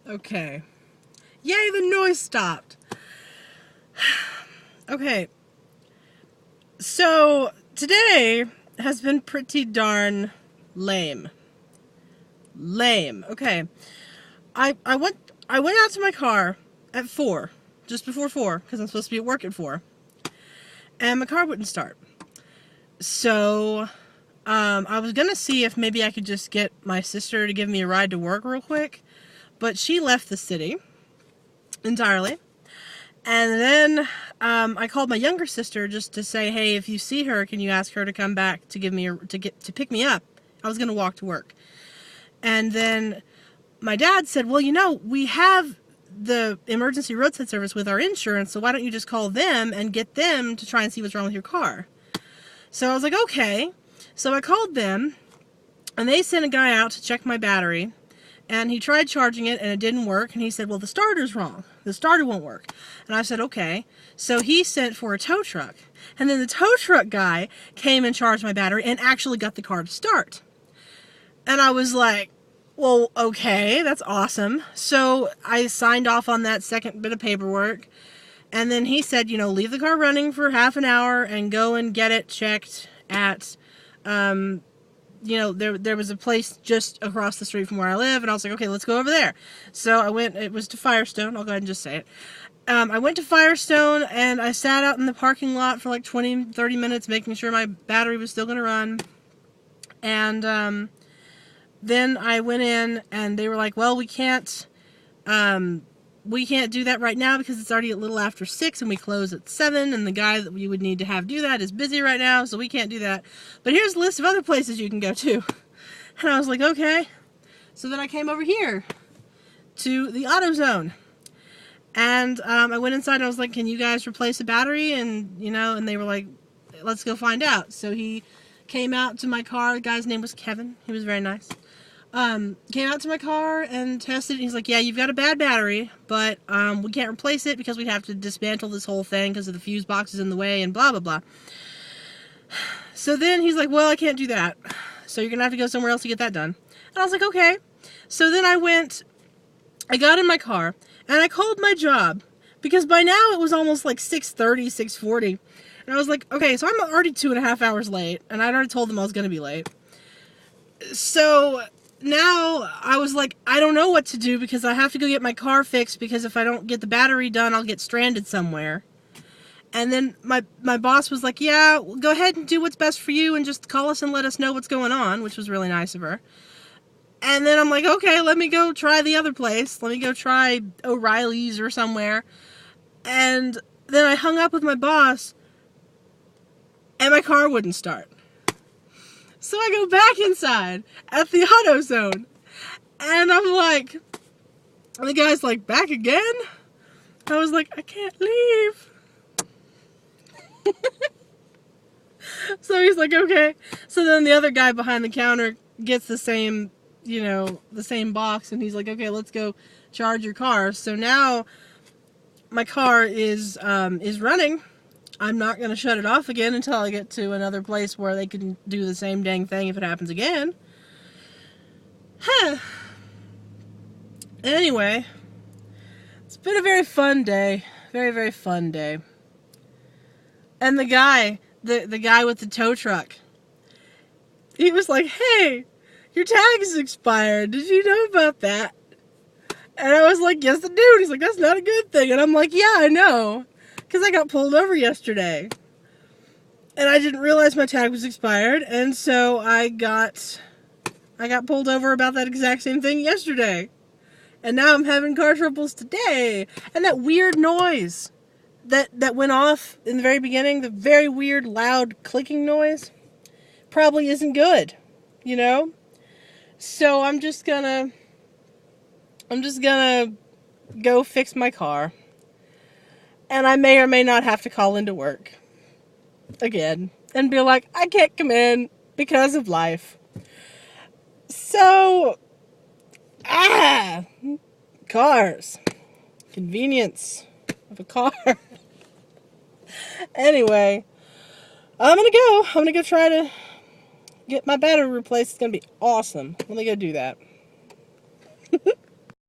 Okay. Yay, the noise stopped. Okay. So, today has been pretty darn lame. Lame. Okay. I went out to my car at 4, just before 4, because I'm supposed to be at work at 4. And my car wouldn't start. So, I was gonna see if maybe I could just get my sister to give me a ride to work real quick. But she left the city entirely. And then I called my younger sister just to say, hey, if you see her, can you ask her to come back to to pick me up? I was gonna walk to work. And then my dad said, well, we have the emergency roadside service with our insurance, so why don't you just call them and get them to try and see what's wrong with your car? So I was like, okay. So I called them, and they sent a guy out to check my battery, and he tried charging it, and it didn't work, and he said, well, the starter's wrong. The starter won't work. And I said, okay. So he sent for a tow truck, and then the tow truck guy came and charged my battery and actually got the car to start. And I was like, well, okay, that's awesome. So I signed off on that second bit of paperwork. And then he said, leave the car running for half an hour and go and get it checked at, there was a place just across the street from where I live. And I was like, okay, let's go over there. So I went, it was to Firestone. I'll go ahead and just say it. I went to Firestone and I sat out in the parking lot for like 20, 30 minutes, making sure my battery was still going to run. And, then I went in and they were like, well, we can't do that right now because it's already a little after 6 and we close at 7 and the guy that we would need to have do that is busy right now, so we can't do that. But here's a list of other places you can go to. And I was like, okay. So then I came over here to the AutoZone. And I went inside and I was like, can you guys replace a battery? And, and they were like, let's go find out. So he came out to my car. The guy's name was Kevin. He was very nice. Came out to my car and tested it. He's like, yeah, you've got a bad battery, but we can't replace it because we'd have to dismantle this whole thing because of the fuse boxes in the way and blah, blah, blah. So then he's like, well, I can't do that. So you're going to have to go somewhere else to get that done. And I was like, okay. So then I got in my car and I called my job because by now it was almost like 6:30, 6:40. And I was like, okay, so I'm already 2.5 hours late and I'd already told them I was going to be late. So now I was like, I don't know what to do because I have to go get my car fixed because if I don't get the battery done, I'll get stranded somewhere. And then my boss was like, yeah, go ahead and do what's best for you and just call us and let us know what's going on, which was really nice of her. And then I'm like, okay, let me go try the other place. Let me go try O'Reilly's or somewhere. And then I hung up with my boss and my car wouldn't start. So I go back inside at the AutoZone, and I'm like, and the guy's like, back again? I was like, I can't leave. So he's like, okay. So then the other guy behind the counter gets the same, the same box, and he's like, okay, let's go charge your car. So now my car is running. I'm not going to shut it off again until I get to another place where they can do the same dang thing if it happens again. Huh. Anyway, it's been a very fun day. Very, very fun day. And the guy with the tow truck, he was like, hey, your tag is expired. Did you know about that? And I was like, yes, I do. He's like, that's not a good thing. And I'm like, yeah, I know. Because I got pulled over yesterday. And I didn't realize my tag was expired. And so I got pulled over about that exact same thing yesterday. And now I'm having car troubles today. And that weird noise that went off in the very beginning, the very weird, loud clicking noise, probably isn't good. So I'm just gonna go fix my car. And I may or may not have to call into work again and be like, I can't come in because of life. So, cars. Convenience of a car. Anyway, I'm gonna go try to get my battery replaced. It's gonna be awesome. Let me go do that.